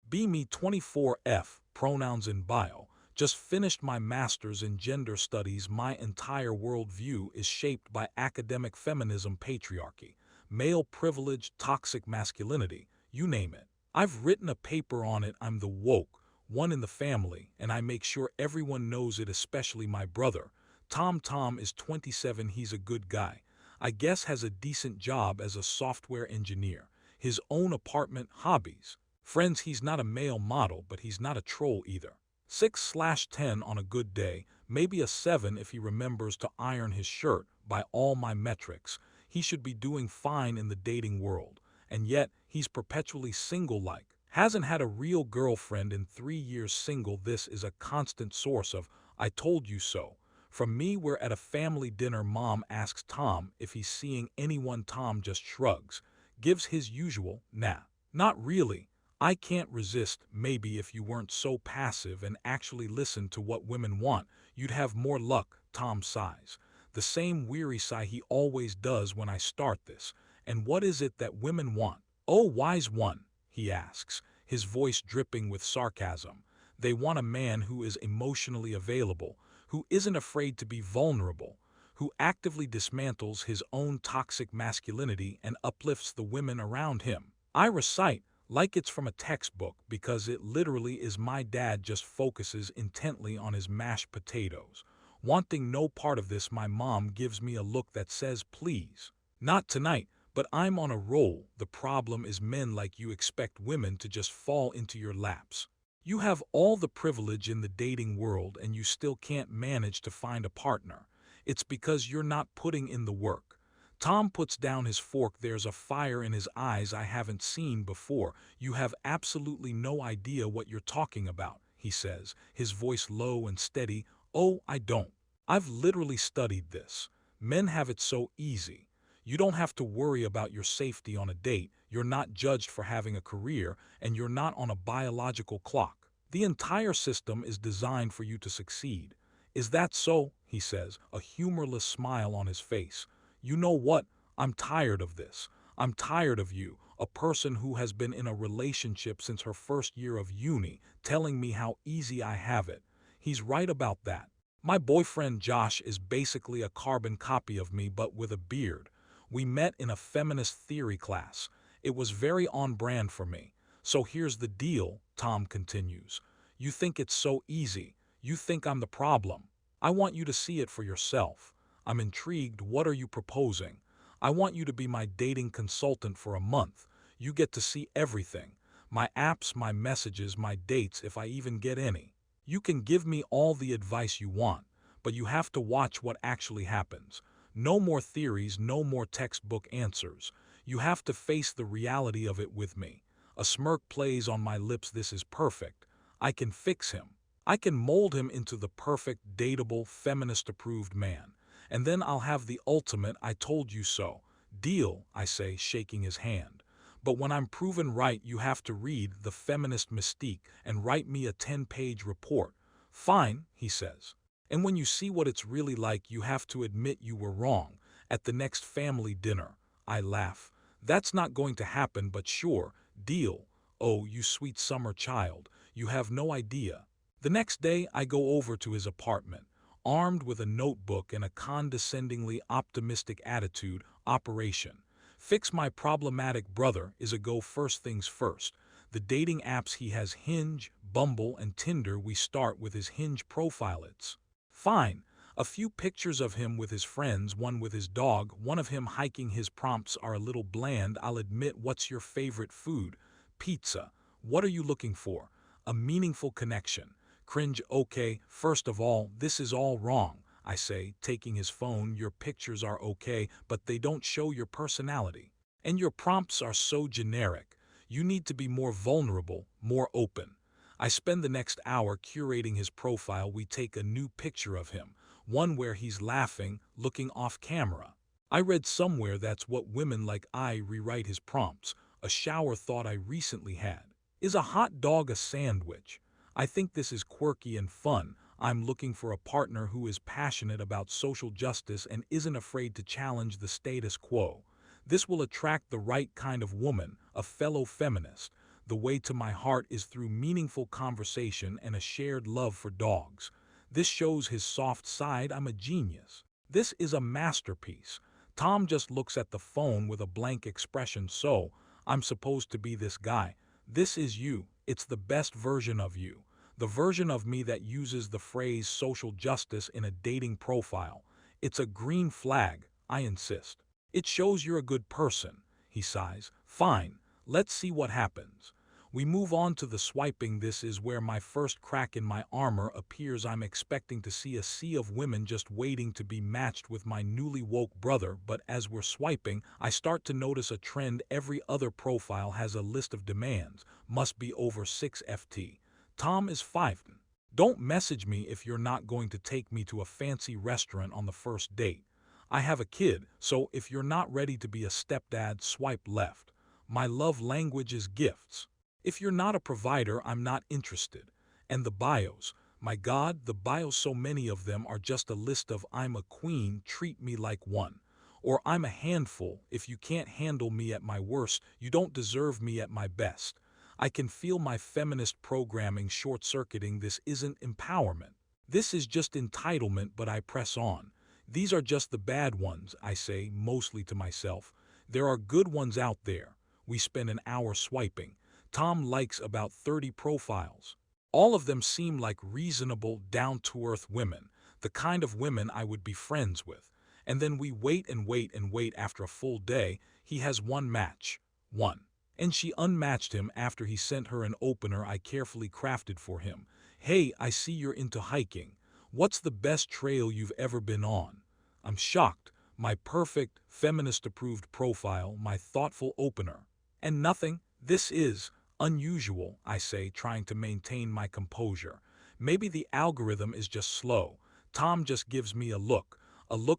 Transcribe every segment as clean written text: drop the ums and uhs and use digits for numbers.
Be me 24F, pronouns in bio. Just finished my master's in gender studies. My entire worldview is shaped by academic feminism, patriarchy, male privilege, toxic masculinity, you name it. I've written a paper on it. I'm the woke one in the family, and I make sure everyone knows it, especially my brother. Tom is 27. He's a good guy. I guess has a decent job as a software engineer. His own apartment, hobbies. Friends, he's not a male model, but he's not a troll either. 6/10 on a good day, maybe a 7 if he remembers to iron his shirt. By all my metrics, he should be doing fine in the dating world. And yet, he's perpetually single-like. Hasn't had a real girlfriend in 3 years. Single. This is a constant source of, I told you so. From me, we're at a family dinner. Mom asks Tom if he's seeing anyone. Tom just shrugs, gives his usual, nah, not really. I can't resist. Maybe if you weren't so passive and actually listened to what women want, you'd have more luck. Tom sighs. The same weary sigh he always does when I start this. And what is it that women want? Oh, wise one, he asks, his voice dripping with sarcasm. They want a man who is emotionally available, who isn't afraid to be vulnerable, who actively dismantles his own toxic masculinity and uplifts the women around him. I recite, like it's from a textbook, because it literally is. My dad just focuses intently on his mashed potatoes. Wanting no part of this, my mom gives me a look that says, please. Not tonight, but I'm on a roll. The problem is men like you expect women to just fall into your laps. You have all the privilege in the dating world and you still can't manage to find a partner. It's because you're not putting in the work. Tom puts down his fork. There's a fire in his eyes I haven't seen before. You have absolutely no idea what you're talking about, he says, his voice low and steady. Oh, I don't. I've literally studied this. Men have it so easy. You don't have to worry about your safety on a date, you're not judged for having a career, and you're not on a biological clock. The entire system is designed for you to succeed. Is that so? He says, a humorless smile on his face. You know what? I'm tired of this. I'm tired of you, a person who has been in a relationship since her first year of uni, telling me how easy I have it. He's right about that. My boyfriend Josh is basically a carbon copy of me, but with a beard. We met in a feminist theory class. It was very on brand for me. So here's the deal, Tom continues. You think it's so easy. You think I'm the problem. I want you to see it for yourself. I'm intrigued. What are you proposing? I want you to be my dating consultant for a month. You get to see everything. My apps, my messages, my dates, if I even get any. You can give me all the advice you want, but you have to watch what actually happens. No more theories, no more textbook answers. You have to face the reality of it with me. A smirk plays on my lips. This is perfect. I can fix him. I can mold him into the perfect, dateable, feminist-approved man. And then I'll have the ultimate I told you so deal, I say, shaking his hand. But when I'm proven right, you have to read The Feminist Mystique and write me a 10-page report. Fine, he says. And when you see what it's really like, you have to admit you were wrong. At the next family dinner, I laugh. That's not going to happen, but sure, deal. Oh, you sweet summer child, you have no idea. The next day, I go over to his apartment, armed with a notebook and a condescendingly optimistic attitude. Operation Fix My Problematic Brother is a go. First things first. The dating apps he has: Hinge, Bumble, and Tinder. We start with his Hinge profile. It's fine. A few pictures of him with his friends, one with his dog, one of him hiking. His prompts are a little bland, I'll admit. What's your favorite food? Pizza. What are you looking for? A meaningful connection. Cringe. Okay, first of all, this is all wrong, I say, taking his phone. Your pictures are okay, but they don't show your personality. And your prompts are so generic. You need to be more vulnerable, more open. I spend the next hour curating his profile. We take a new picture of him, one where he's laughing, looking off camera. I read somewhere that's what women like. I rewrite his prompts. A shower thought I recently had. Is a hot dog a sandwich? I think this is quirky and fun. I'm looking for a partner who is passionate about social justice and isn't afraid to challenge the status quo. This will attract the right kind of woman, a fellow feminist. The way to my heart is through meaningful conversation and a shared love for dogs. This shows his soft side. I'm a genius. This is a masterpiece. Tom just looks at the phone with a blank expression. So, I'm supposed to be this guy. This is you. It's the best version of you. The version of me that uses the phrase social justice in a dating profile. It's a green flag, I insist. It shows you're a good person, he sighs. Fine, let's see what happens. We move on to the swiping. This is where my first crack in my armor appears. I'm expecting to see a sea of women just waiting to be matched with my newly woke brother, but as we're swiping, I start to notice a trend. Every other profile has a list of demands. Must be over 6 FT. Tom is 5. Don't message me if you're not going to take me to a fancy restaurant on the first date. I have a kid, so if you're not ready to be a stepdad, swipe left. My love language is gifts. If you're not a provider, I'm not interested. And the bios, my God, the bios, so many of them are just a list of I'm a queen, treat me like one. Or I'm a handful, if you can't handle me at my worst, you don't deserve me at my best. I can feel my feminist programming short-circuiting. This isn't empowerment. This is just entitlement, but I press on. These are just the bad ones, I say, mostly to myself. There are good ones out there. We spend an hour swiping. Tom likes about 30 profiles. All of them seem like reasonable, down-to-earth women, the kind of women I would be friends with. And then we wait and wait and wait. After a full day, he has one match. One. And she unmatched him after he sent her an opener I carefully crafted for him. Hey, I see you're into hiking. What's the best trail you've ever been on? I'm shocked. My perfect, feminist-approved profile, my thoughtful opener. And nothing. This is unusual, I say, trying to maintain my composure. Maybe the algorithm is just slow. Tom just gives me a look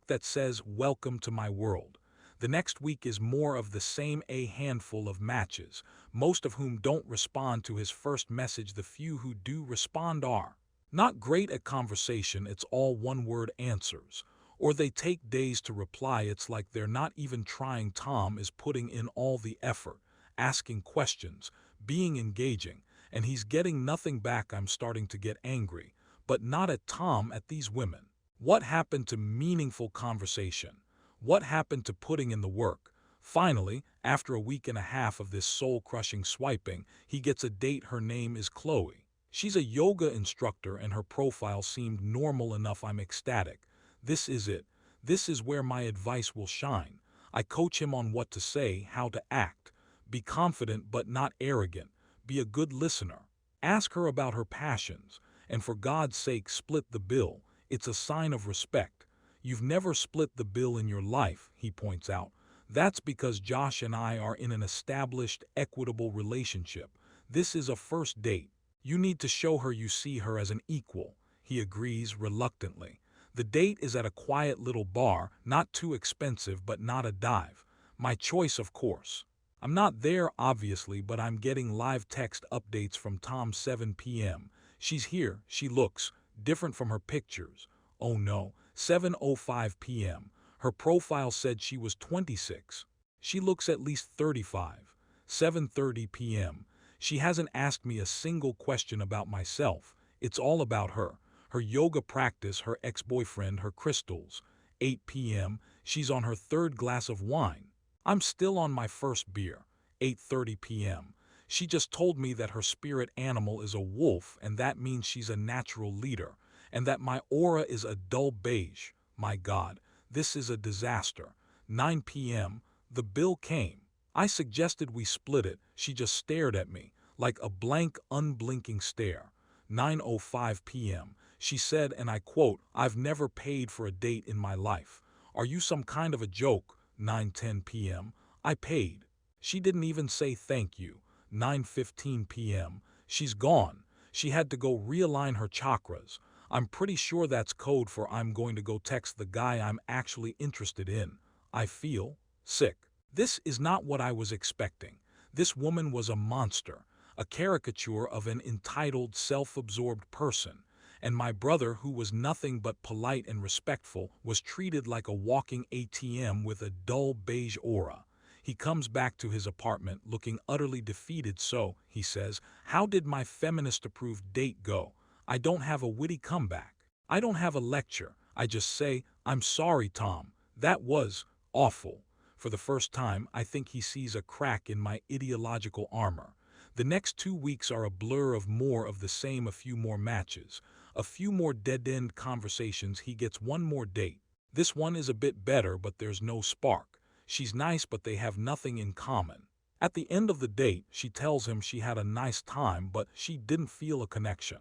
that says, welcome to my world. The next week is more of the same, a handful of matches, most of whom don't respond to his first message. The few who do respond are not great at conversation. It's all one-word answers. Or they take days to reply. It's like they're not even trying. Tom is putting in all the effort, asking questions, being engaging, and he's getting nothing back. I'm starting to get angry, but not at Tom, at these women. What happened to meaningful conversation? What happened to putting in the work? Finally, after a week and a half of this soul-crushing swiping, he gets a date. Her name is Chloe. She's a yoga instructor and her profile seemed normal enough. I'm ecstatic. This is it. This is where my advice will shine. I coach him on what to say, how to act. Be confident but not arrogant. Be a good listener. Ask her about her passions. And for God's sake, split the bill. It's a sign of respect. You've never split the bill in your life, he points out. That's because Josh and I are in an established, equitable relationship. This is a first date. You need to show her you see her as an equal. He agrees reluctantly. The date is at a quiet little bar, not too expensive but not a dive. My choice, of course. I'm not there, obviously, but I'm getting live text updates from Tom. 7 p.m. She's here. She looks different from her pictures. Oh no. 7:05 p.m. Her profile said she was 26. She looks at least 35. 7:30 p.m. She hasn't asked me a single question about myself. It's all about her. Her yoga practice, her ex-boyfriend, her crystals. 8 p.m. She's on her third glass of wine. I'm still on my first beer. 8:30 p.m. She just told me that her spirit animal is a wolf, and that means she's a natural leader, and that my aura is a dull beige. My God, this is a disaster. 9 p.m. The bill came. I suggested we split it. She just stared at me, like a blank, unblinking stare. 9:05 p.m. She said, and I quote, "I've never paid for a date in my life. Are you some kind of a joke?" 9:10 p.m. I paid. She didn't even say thank you. 9:15 p.m. She's gone. She had to go realign her chakras. I'm pretty sure that's code for I'm going to go text the guy I'm actually interested in. I feel sick. This is not what I was expecting. This woman was a monster, a caricature of an entitled, self-absorbed person. And my brother, who was nothing but polite and respectful, was treated like a walking ATM with a dull beige aura. He comes back to his apartment looking utterly defeated. So, he says, how did my feminist-approved date go? I don't have a witty comeback. I don't have a lecture. I just say, I'm sorry, Tom. That was awful. For the first time, I think he sees a crack in my ideological armor. The next 2 weeks are a blur of more of the same, a few more matches, a few more dead-end conversations. He gets one more date. This one is a bit better, but there's no spark. She's nice, but they have nothing in common. At the end of the date, she tells him she had a nice time, but she didn't feel a connection.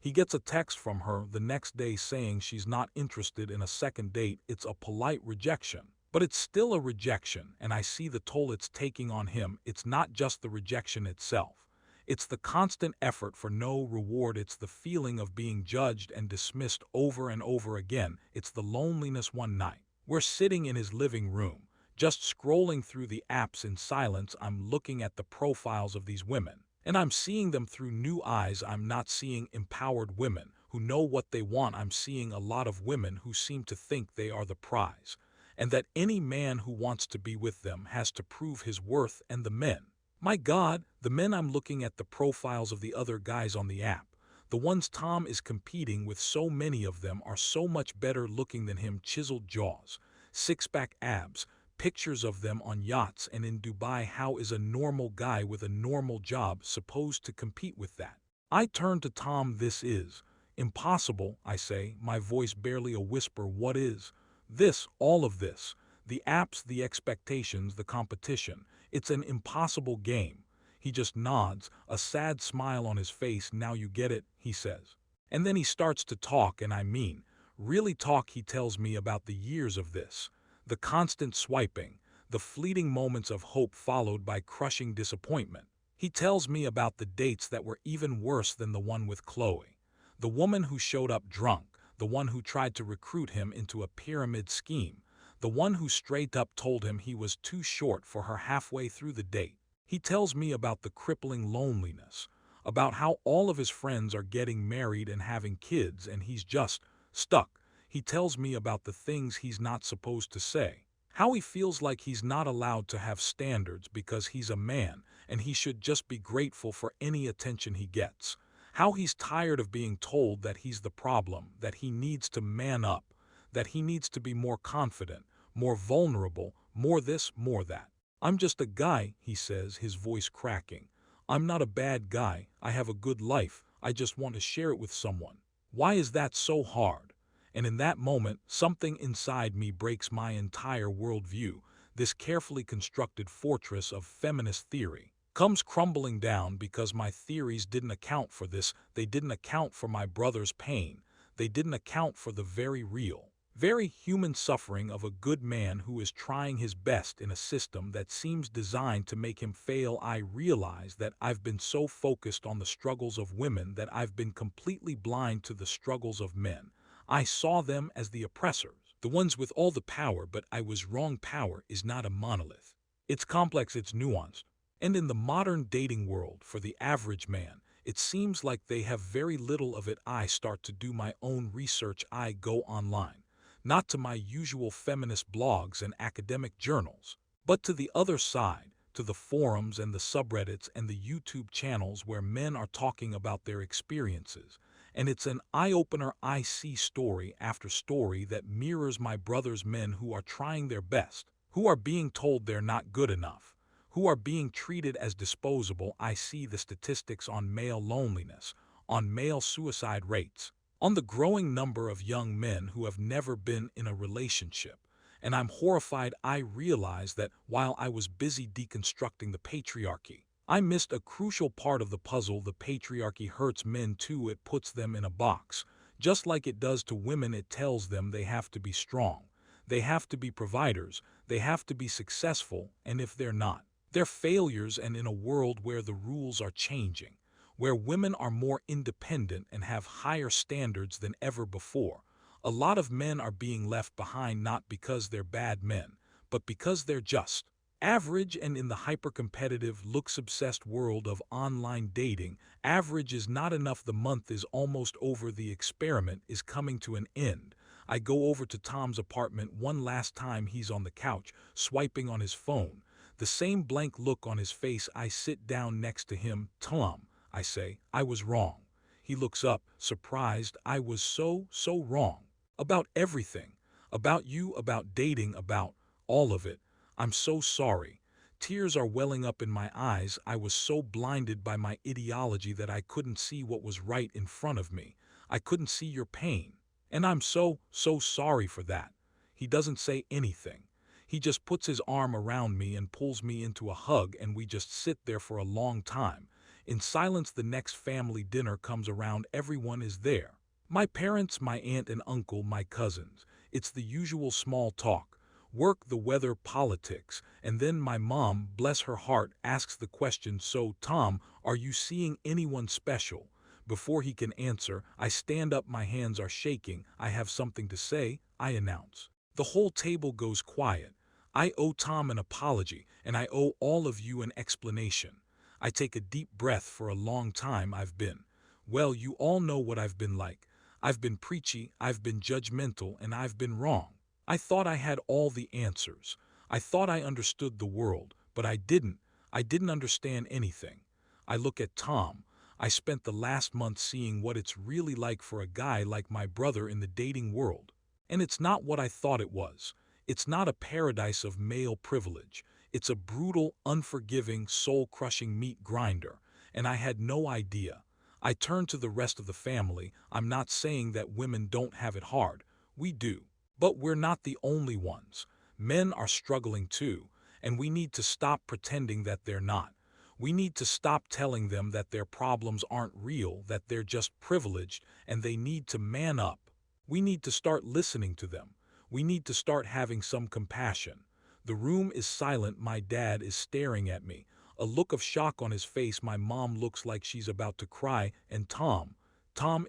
He gets a text from her the next day saying she's not interested in a second date. It's a polite rejection, but it's still a rejection, and I see the toll it's taking on him. It's not just the rejection itself. It's the constant effort for no reward. It's the feeling of being judged and dismissed over and over again. It's the loneliness. One night, we're sitting in his living room, just scrolling through the apps in silence. I'm looking at the profiles of these women, and I'm seeing them through new eyes. I'm not seeing empowered women who know what they want. I'm seeing a lot of women who seem to think they are the prize, and that any man who wants to be with them has to prove his worth. And the men, my God, the men, I'm looking at the profiles of the other guys on the app. The ones Tom is competing with, so many of them are so much better looking than him. Chiseled jaws, six-pack abs, pictures of them on yachts and in Dubai. How is a normal guy with a normal job supposed to compete with that? I turn to Tom. This is impossible, I say, my voice barely a whisper. What is this? All of this. The apps, the expectations, the competition. It's an impossible game. He just nods, a sad smile on his face. Now you get it, he says. And then he starts to talk, and I mean, really talk. He tells me about the years of this, the constant swiping, the fleeting moments of hope followed by crushing disappointment. He tells me about the dates that were even worse than the one with Chloe, the woman who showed up drunk, the one who tried to recruit him into a pyramid scheme, the one who straight up told him he was too short for her halfway through the date. He tells me about the crippling loneliness, about how all of his friends are getting married and having kids and he's just stuck. He tells me about the things he's not supposed to say, how he feels like he's not allowed to have standards because he's a man and he should just be grateful for any attention he gets, how he's tired of being told that he's the problem, that he needs to man up, that he needs to be more confident, more vulnerable, more this, more that. I'm just a guy, he says, his voice cracking. I'm not a bad guy. I have a good life. I just want to share it with someone. Why is that so hard? And in that moment, something inside me breaks. My entire worldview, this carefully constructed fortress of feminist theory, comes crumbling down because my theories didn't account for this. They didn't account for my brother's pain. They didn't account for the very real, very human suffering of a good man who is trying his best in a system that seems designed to make him fail. I realize that I've been so focused on the struggles of women that I've been completely blind to the struggles of men. I saw them as the oppressors, the ones with all the power, but I was wrong. Power is not a monolith. It's complex, it's nuanced. And in the modern dating world, for the average man, it seems like they have very little of it. I start to do my own research. I go online, not to my usual feminist blogs and academic journals, but to the other side, to the forums and the subreddits and the YouTube channels where men are talking about their experiences. And it's an eye-opener. I see story after story that mirrors my brother's men who are trying their best, who are being told they're not good enough, who are being treated as disposable. I see the statistics on male loneliness, on male suicide rates, on the growing number of young men who have never been in a relationship, and I'm horrified. I realize that while I was busy deconstructing the patriarchy, I missed a crucial part of the puzzle. The patriarchy hurts men too. It puts them in a box, just like it does to women. It tells them they have to be strong, they have to be providers, they have to be successful, and if they're not, they're failures. And in a world where the rules are changing, where women are more independent and have higher standards than ever before, a lot of men are being left behind, not because they're bad men, but because they're just average. And in the hyper-competitive, looks-obsessed world of online dating, average is not enough. The month is almost over. The experiment is coming to an end. I go over to Tom's apartment one last time. He's on the couch, swiping on his phone. The same blank look on his face. I sit down next to him. Tom, I say, I was wrong. He looks up, surprised. I was so wrong. About everything. About you, about dating, about all of it. I'm so sorry. Tears are welling up in my eyes. I was so blinded by my ideology that I couldn't see what was right in front of me. I couldn't see your pain. And I'm so sorry for that. He doesn't say anything. He just puts his arm around me and pulls me into a hug, and we just sit there for a long time. In silence, the next family dinner comes around. Everyone is there. My parents, my aunt and uncle, my cousins. It's the usual small talk. Work, the weather, politics. And then my mom, bless her heart, asks the question, so, Tom, are you seeing anyone special? Before he can answer, I stand up. My hands are shaking. I have something to say, I announce. The whole table goes quiet. I owe Tom an apology, and I owe all of you an explanation. I take a deep breath. For a long time I've been, well, you all know what I've been like. I've been preachy, I've been judgmental, and I've been wrong. I thought I had all the answers. I thought I understood the world, but I didn't. I didn't understand anything. I look at Tom. I spent the last month seeing what it's really like for a guy like my brother in the dating world. And it's not what I thought it was. It's not a paradise of male privilege. It's a brutal, unforgiving, soul-crushing meat grinder. And I had no idea. I turned to the rest of the family. I'm not saying that women don't have it hard. We do. But we're not the only ones. Men are struggling too, and we need to stop pretending that they're not. We need to stop telling them that their problems aren't real, that they're just privileged, and they need to man up. We need to start listening to them. We need to start having some compassion. The room is silent. My dad is staring at me, a look of shock on his face. My mom looks like she's about to cry, and Tom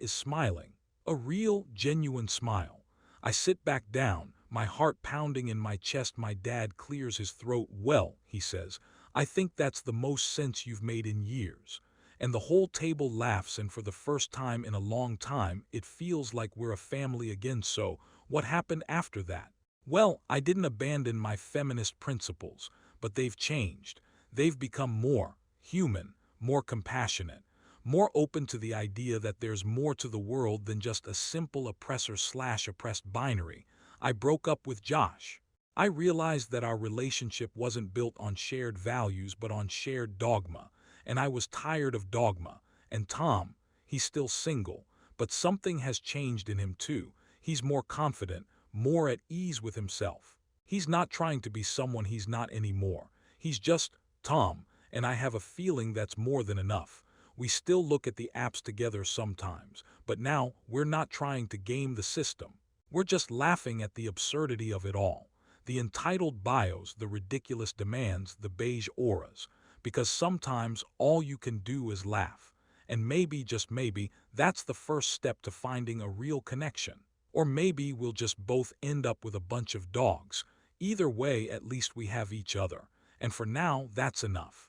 is smiling. A real, genuine smile. I sit back down, my heart pounding in my chest. My dad clears his throat. Well, he says, I think that's the most sense you've made in years. And the whole table laughs, and for the first time in a long time, it feels like we're a family again. So, what happened after that? Well, I didn't abandon my feminist principles, but they've changed. They've become more human, more compassionate, more open to the idea that there's more to the world than just a simple oppressor/oppressed binary. I broke up with Josh. I realized that our relationship wasn't built on shared values but on shared dogma, and I was tired of dogma. And Tom, he's still single, but something has changed in him too. He's more confident, more at ease with himself. He's not trying to be someone he's not anymore. He's just Tom, and I have a feeling that's more than enough. We still look at the apps together sometimes, but now we're not trying to game the system. We're just laughing at the absurdity of it all. The entitled bios, the ridiculous demands, the beige auras. Because sometimes all you can do is laugh. And maybe, just maybe, that's the first step to finding a real connection. Or maybe we'll just both end up with a bunch of dogs. Either way, at least we have each other. And for now, that's enough.